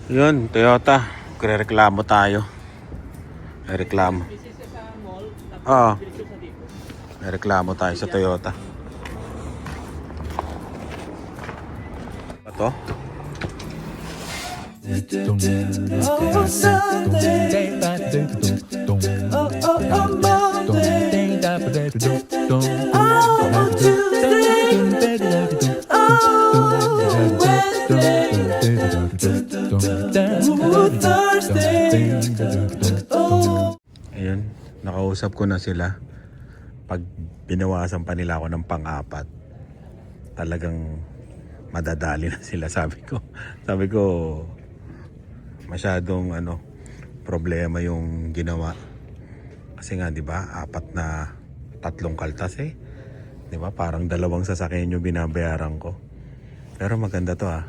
Yun, Toyota. Reklamo tayo. Reklamo. Oo. Reklamo tayo sa Toyota. Ito? Ayun, nakausap ko na sila. Pag binawasan pa nila ako ng pang-apat, talagang madadali na sila, sabi ko. Sabi ko, masyadong problema yung ginawa. Kasi nga, 'di ba? Tatlong kaltas eh. 'Di ba? Parang dalawang sasakyan yung binabayaran ko. Pero maganda to ah.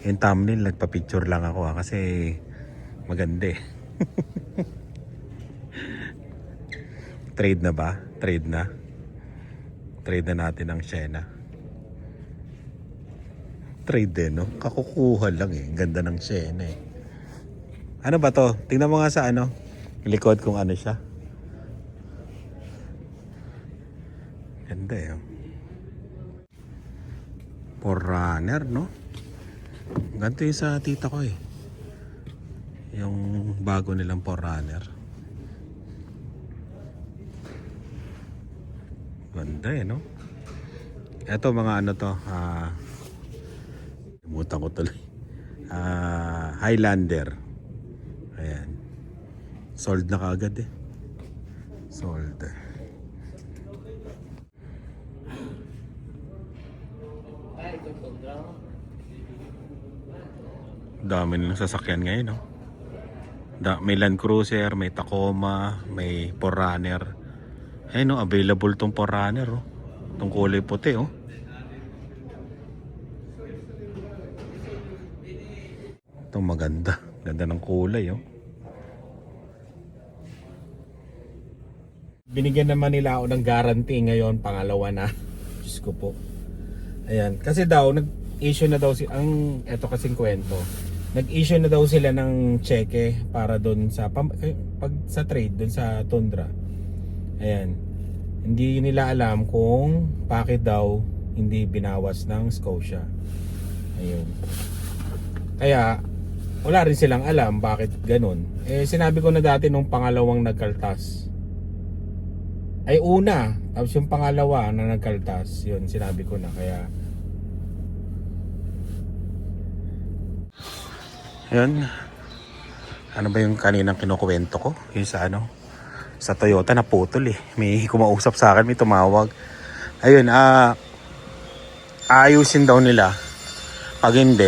Yung thumbnail, nagpa-picture lang ako kasi maganda eh. Trade na ba? Trade na. Trade na natin ang Sienna. Trade din, no? Kakukuha lang eh. Ganda ng Sienna eh. Ano ba to? Tingnan mo nga sa likod kung ano siya. Ganda eh. Forerunner, no? Ganito yung sa tita ko eh. Yung bago nilang Forerunner. Ganda eh, no? Ito mga to. Limutan ko tuloy. Highlander. Ayan. Sold na kaagad eh. Sold. Dami nilang sasakyan ngayon, no? May Land Cruiser, may Tacoma, may Forerunner. Ayun, no? Available tong Forerunner, oh. Itong kulay puti, oh. Itong maganda. Ganda ng kulay, oh. Binigyan naman nila ako ng guarantee ngayon, pangalawa na. Diyos ko po. Ayan, kasi daw nag-issue na daw eto kasing kwento. Nag-issue na daw sila ng cheque para doon sa pag sa trade doon sa Tundra. Ayan. Hindi nila alam kung bakit daw hindi binawas ng Scotia. Ayun. Kaya wala rin silang alam bakit ganun. Eh sinabi ko na dati nung pangalawang nagkaltas. Ay una, tapos yung pangalawa na nagkaltas, yun sinabi ko na, kaya yun. Ano ba yung kaninang kinukuwento ko? Yung sa Toyota na putol eh. May kumausap sa akin, may tumawag. Ayun, aayusin daw nila. Pag hindi,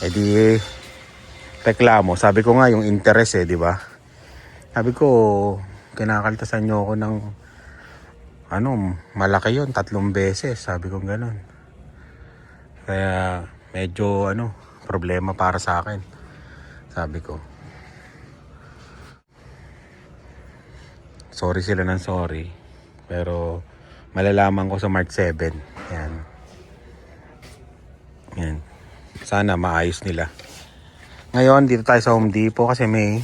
edi reklamo. Sabi ko nga yung interest eh, di ba? Sabi ko, kinakaltasan nyo ako ng malaki yun, 3 beses. Sabi ko gano'n. Kaya medyo problema para sa akin, sabi ko. Sorry sila ng sorry, pero malalaman ko sa March 7. Yan. Yan. Sana maayos nila. Ngayon dito tayo sa Home Depot kasi may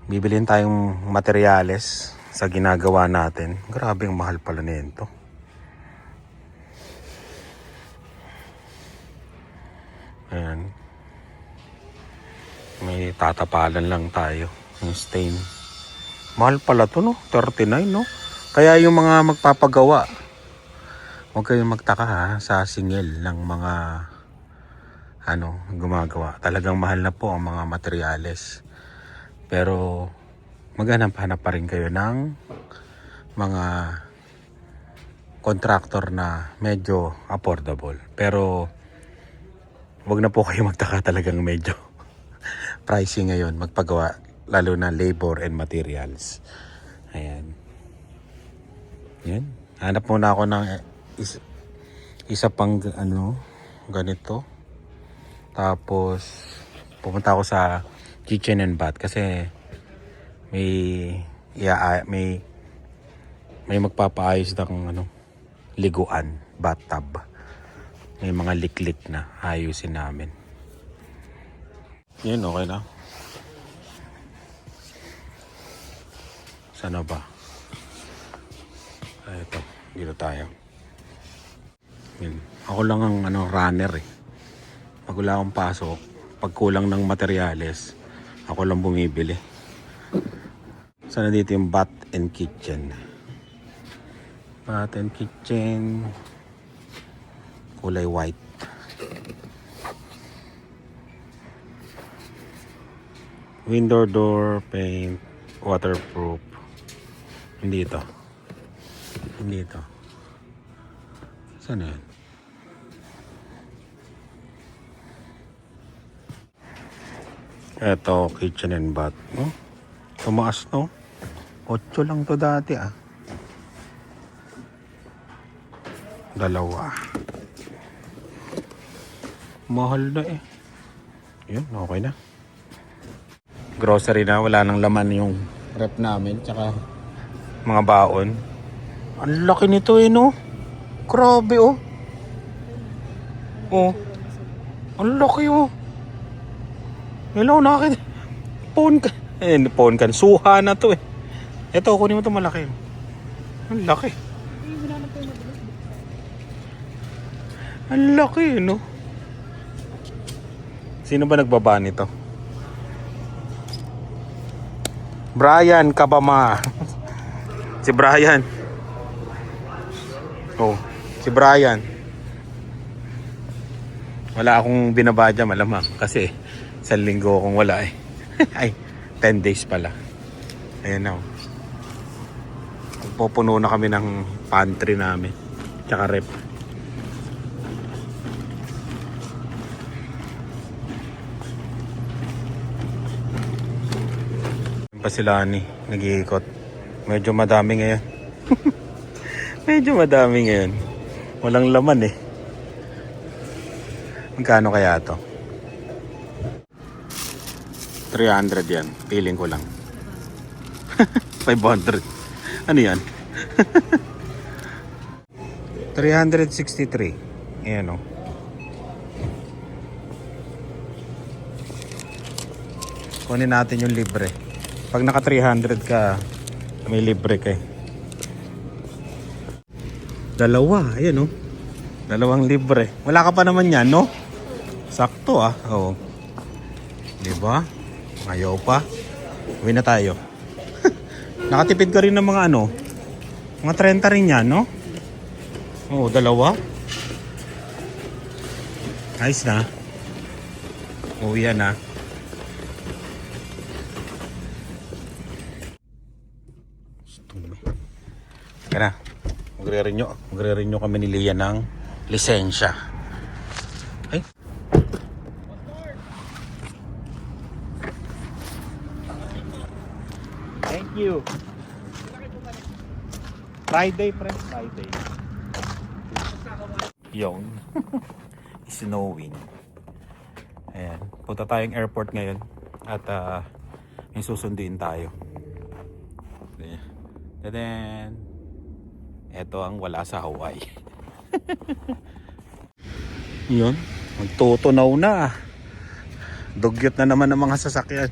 bibilin tayong materyales sa ginagawa natin. Grabe ang mahal pala nito. Ayan. May tatapalan lang tayo. Yung stain. Mahal pala to, no? 39, no? Kaya yung mga magpapagawa, huwag kayong magtaka ha, sa singil ng mga gumagawa. Talagang mahal na po ang mga materyales. Pero maghanap-hanap pa rin kayo ng mga contractor na medyo affordable. Pero wag na po kayo magtaka, talagang medyo pricey ngayon magpagawa, lalo na labor and materials. Ayan. Yan. Hanap muna ako ng isa pang ganito. Tapos pupunta ako sa kitchen and bath kasi may magpapaayos ng liguan, bathtub. May mga liklik na ayusin namin. Yun, okay na. Sana ba? Ay, ito. Dito tayo. Yun. Ako lang ang runner eh. Pag wala akong pasok, pag kulang ng materyales, ako lang bumibili. Sana dito yung Bath and Kitchen. Bath and Kitchen. Kulay white. Window door, paint, waterproof. Hindi ito. Hindi ito. Saan yan? Ito, kitchen and bath. No? Tumaas, no? 8 lang to dati, ah. 2. Mahal na eh. Yun, okay na. Grocery na, wala nang laman yung rep namin, tsaka mga baon. Ang laki nito eh, no? Grabe, oh. Oh. Ang laki, oh. Hello, nakakita. Phone kan. Suha na to eh. Ito, kunin mo to malaki. Ang laki. Ang laki, no? Sino ba nagbaba nito? Brian Kabama. Si Brian. Oh, si Brian. Wala akong binabadya malamang kasi 1 linggo akong wala eh. Ay, 10 days pala. Ayan na. Pupuno na kami ng pantry namin. Tsaka rep. Pa sila ni nag-iikot. Medyo madami ngayon. Medyo madami ngayon. Walang laman eh. Magkano kaya to? 300 yan. Piling ko lang. 500. Ano yan? 363. Ayan o. Kunin natin yung libre. Pag naka 300 ka, may libre ka eh. 2. Ayan o. 2 libre. Wala ka pa naman yan, no? Sakto ah. Oo. Diba? Ayaw pa. Uwi na tayo. Nakatipid ka rin ng mga mga 30 rin yan, no? Oo, 2. Ayos na. Uwi yan na. Kaya na. Magre-renew kami ni Lia ng lisensya. Ay. Thank you. Friday. Yun. Snowing. Ayan. Punta tayong airport ngayon. At may susunduin tayo. Then, ito ang wala sa Hawaii. Yun. Magtutunaw na. Dugyot na naman ng mga sasakyan.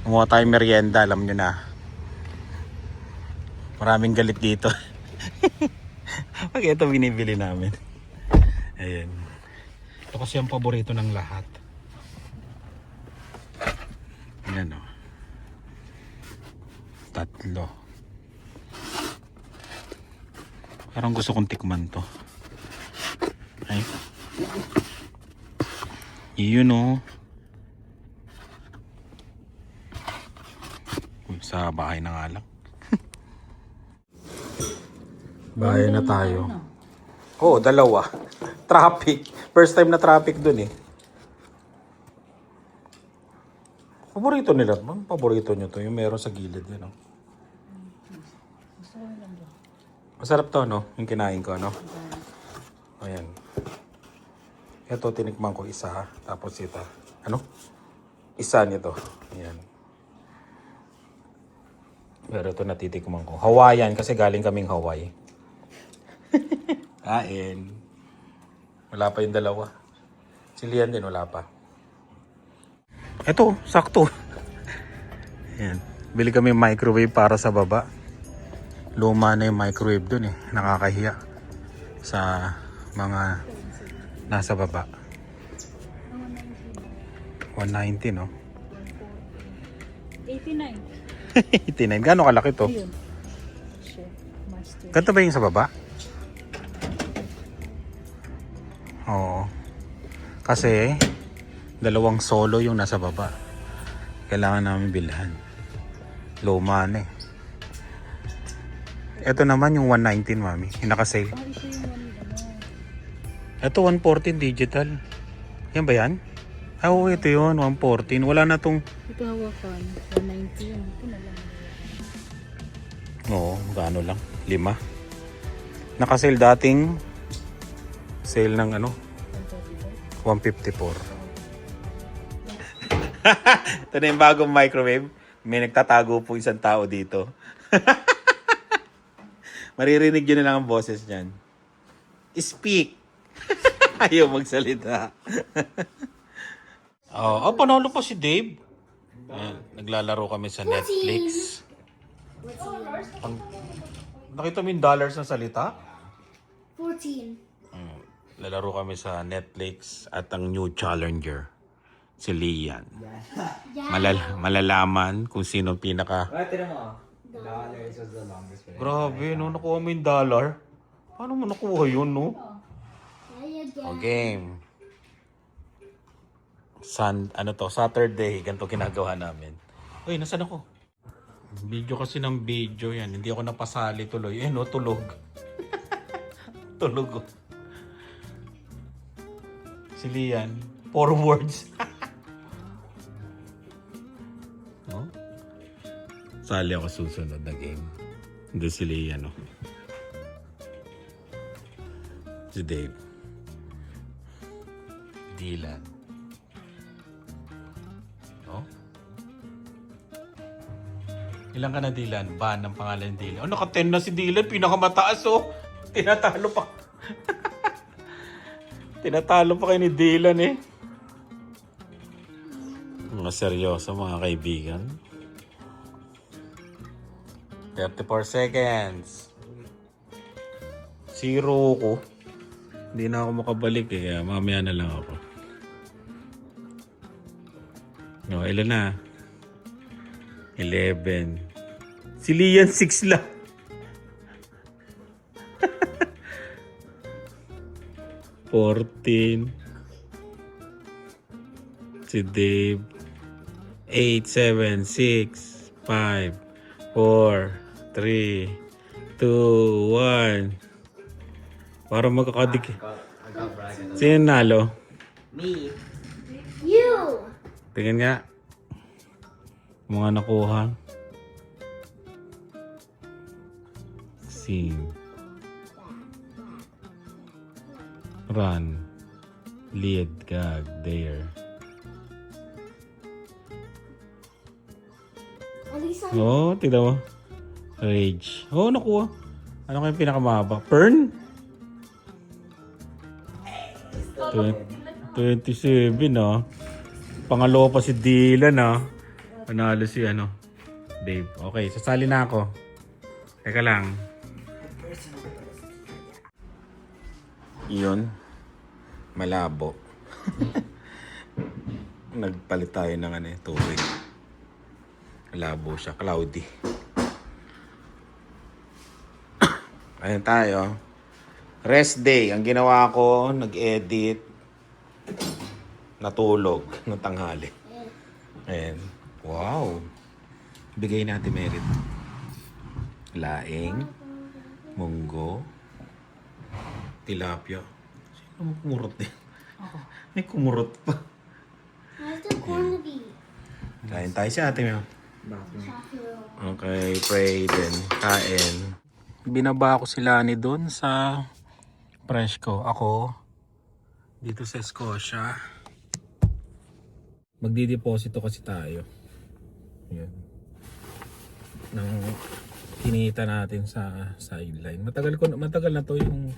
Kumuha tayong merienda, alam nyo na. Maraming galit dito. Okay, ito binibili namin. Ayan. Ito kasi ang paborito ng lahat. Ayan o. 3. Parang gusto kong tikman to. Ay. Yun o. Sa bahay na nga lang. Bahay na tayo. Oo, 2. Traffic. First time na traffic dun eh. Paborito nila. Paborito nyo to. Yung meron sa gilid yan. Masarap to, no? Yung kinain ko, no? Ayan. Ito, tinikman ko isa. Tapos ito. Isa nito. Ayan. Pero ito natitikman ko. Hawaiian kasi galing kaming Hawaii. Kain. Wala pa yung 2. Si Lian din wala pa. Ito, sakto. Ayan. Bili kami microwave para sa baba. Luma na yung microwave dun eh. Nakakahiya sa mga nasa baba. 190 no? 89. 89. Gano'ng kalaki to? Ayun. Chef Master. Ganito ba yung sa baba? Oo. Kasi dalawang solo yung nasa baba. Kailangan namin bilhan. Luma na eh. Ito naman yung 119 mami. Yung naka-sale. Ah, ito yung Ito 114 digital. Yan ba yan? Ah, oo, ito yun. 114. Wala na tong... Ito hawakan. 190 yun. Ito na lang. Oo, gaano lang. 5. Naka-sale dating sale ng ano? 154. Ito na yung bagong microwave. May nagtatago po isang tao dito. Maririnig nyo na lang ang boses niyan. Speak! Ayaw magsalita. Oh, panalo pa si Dave. Naglalaro kami sa Netflix. Nakita mo yung dollars na salita? 14. Lalaro kami sa Netflix at ang new challenger, si Lian. Malalaman kung sino pinaka... Dollars was the longest one. Grabe, no? Nakuha mo yung dollar. Paano mo nakuha yun, no? O, game. Saturday, ganito ginagawa namin. Uy, nasan ako? Video kasi ng video yan. Hindi ako napasali tuloy. Eh, no, tulog. Tulog. Si Lian, 4 words. No? Sali ako susunod na game. Hindi si Lian, no? Si Dave. Dylan. Oh? Ilan ka na, Dylan? Ban ang pangalan ni Dylan. Oh, naka-10 na si Dylan. Pinakamataas, oh. Tinatalo pa. Tinatalo pa kayo ni Dylan, eh. Mga seryoso, mga kaibigan. 34 seconds. 0 ko. Hindi na ako makabalik eh. Kaya mamaya na lang ako. No, ilan na? 11. Si Lian 6 lang. $14. Si Dave. 8, 7, 6, 5, 4, 3, 2, 1. Para magkakadik. I got brag. Sino nalo? Me. You! Tingnan nga. Mga nakuha. Sing. Run. Lead. Gag. Dare. Alisa, Oo, tignan mo. Rage. Oo, nakuha. Ano kayong pinakamahaba? Pern? 27, ah. Pangalawa pa si Dylan, ah. Panalo si, Dave. Okay, sasali na ako. Teka lang. Yun. Malabo. Nagpalit tayo ng tubig. Malabo siya. Cloudy. Ayan tayo. Rest day. Ang ginawa ko, nag-edit. Natulog ng tanghali. Ayan. Wow. Bigay natin merit. Laing. Munggo. Tilapia. Sino mo kumurot din? May kumurot pa. how's the corn be? Kain tayo si ate mo. Okay, pray din. Kain. Binaba ko sila ni doon sa Fresco. Ako dito sa Scotia. Magdideposito kasi tayo. Yan. Nang kinita natin sa sideline. Matagal na to yung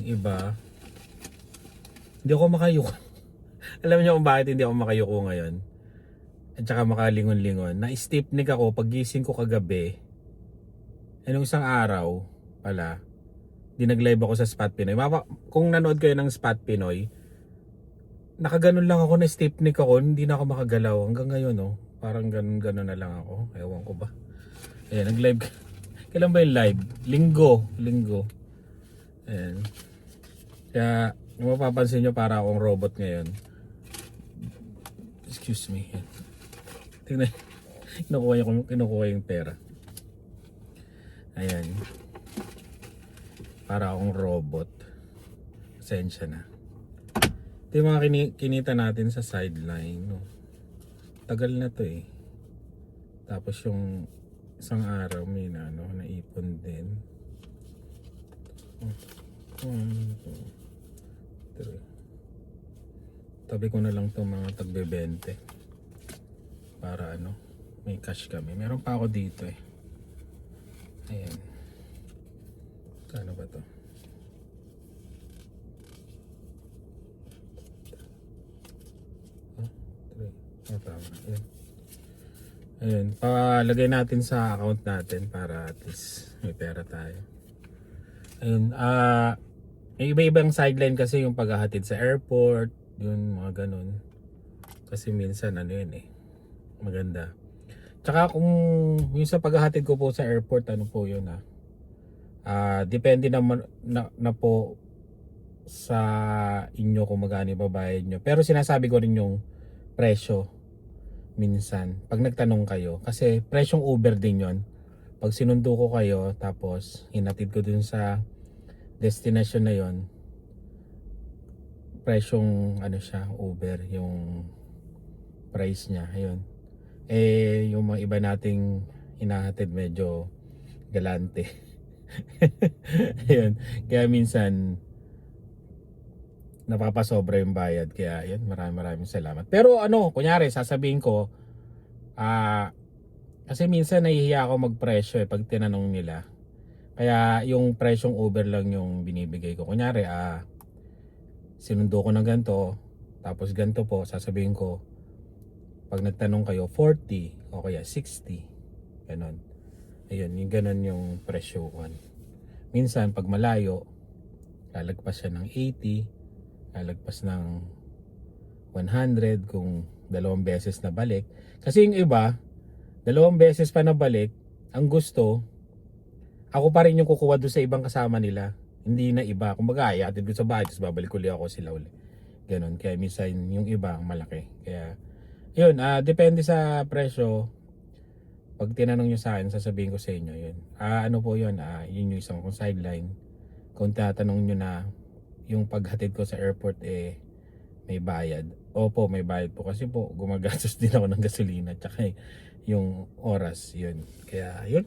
iba. Hindi ako makayuko. Alam niyo kung bakit hindi ako makayuko ngayon? at saka makalingon-lingon. Na-stiffneck ako pag gising ko kagabi. Nung isang araw pala, nag-live ako sa Spot Pinoy. Kung nanood kayo ng Spot Pinoy, nakaganon lang ako, na stiffneck ako, hindi na ako makagalaw. Hanggang ngayon, no? Parang ganon na lang ako. Ewan ko ba. Ayan, nag-live. Kailan ba yung live? Linggo. Ayan. Kaya, kung mapapansin nyo, para akong robot ngayon. Excuse me. Ayan. Tingnan. Kinukuha yung pera. Ayan. Para akong robot. Pasensya na. Ito yung mga kinita natin sa sideline. No? Tagal na to eh. Tapos yung isang araw may naipon din. 1, 2, 3. Tabi ko na lang to mga tagbe-20. Para may cash kami. Meron pa ako dito eh. Ayan. Kano ba to? Tama. Ayan. Palagay natin sa account natin para at least may pera tayo. Ayun. May iba-ibang sideline kasi yung paghahatid sa airport, yun mga ganun. Kasi minsan yun eh. Maganda. Tsaka kung yung sa paghahatid ko po sa airport, po yun depende naman na po sa inyo kung magkano ibabayad nyo. Pero sinasabi ko rin yung presyo minsan pag nagtanong kayo, kasi presyong Uber din yon. Pag sinundo ko kayo tapos hinatid ko dun sa destination na yon, presyong siya, Uber yung price niya. Ayun. Yung mga iba nating hinahatid medyo galante. Ayun. Kaya minsan napapasobra yung bayad. Kaya yun, maraming salamat. Pero kunyari sasabihin ko, kasi minsan nahihiya ako magpresyo pag tinanong nila. Kaya yung presyong Uber lang yung binibigay ko. Kunyari, sinundo ko ng ganito, tapos ganito po, sasabihin ko, pag nagtanong kayo, 40 o kaya 60. Ganon. Ayun, yung ganon yung presyo ko. Minsan, pag malayo, lalagpas siya ng 80, lalagpas ng 100 kung 2 beses na balik. Kasi yung iba, 2 beses pa na balik, ang gusto, ako pa rin yung kukuha doon sa ibang kasama nila. Hindi na iba. Kumbaga, iatid ko sa bahay, tapos babalik ulit ako sila ulit. Ganon. Kaya minsan yung iba, malaki. Kaya, yun, depende sa presyo. Pag tinanong nyo sa akin, sasabihin ko sa inyo, yun. Po yun, yun yung isang kong sideline. Kung tatanong nyo na, yung paghatid ko sa airport may bayad. Opo, may bayad po kasi po gumagastos din ako ng gasolina tsaka yung oras, yun. Kaya yun.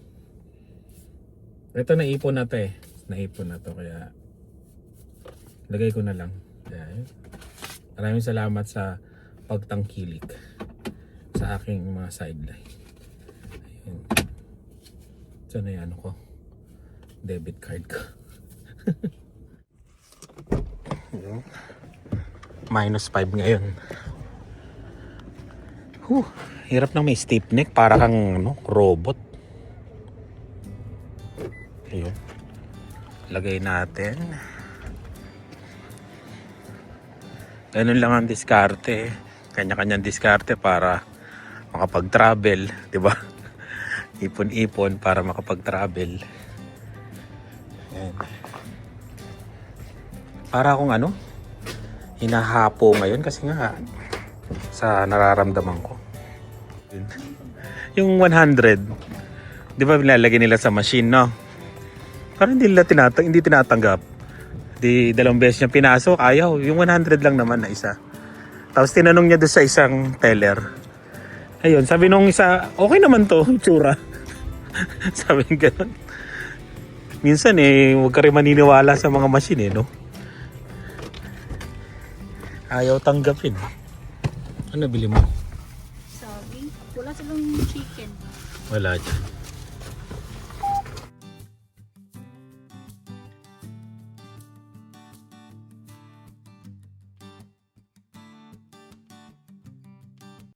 Ito naipon na to Naipon na to kaya lagay ko na lang. Kaya yun. Maraming salamat sa pagtangkilik sa aking mga sideline. Ayun. Saan na yan ko? Debit card ko. -5 ngayon. Hirap na may stiff neck, para kang robot. Ayun. Lagay natin. Ganun lang ang diskarte. Kanya-kanyang diskarte para makapag-travel, 'di ba? Ipon-ipon para makapag-travel. Ayan. Para akong hinahapo ngayon kasi nga sa nararamdaman ko. Yung 100, di ba nilalagay nila sa machine, no? Parang hindi tinatanggap. Di 2 beses niya pinasok, ayaw. Yung 100 lang naman na isa. Tapos tinanong niya doon sa isang teller. Ayun, sabi nung isa, okay naman to, itsura. Sabi nga gano'n. Minsan huwag ka rin maniniwala sa mga machine, no? Ayaw tanggapin. Ano bili mo? Sabi, wala silang chicken. Wala dyan.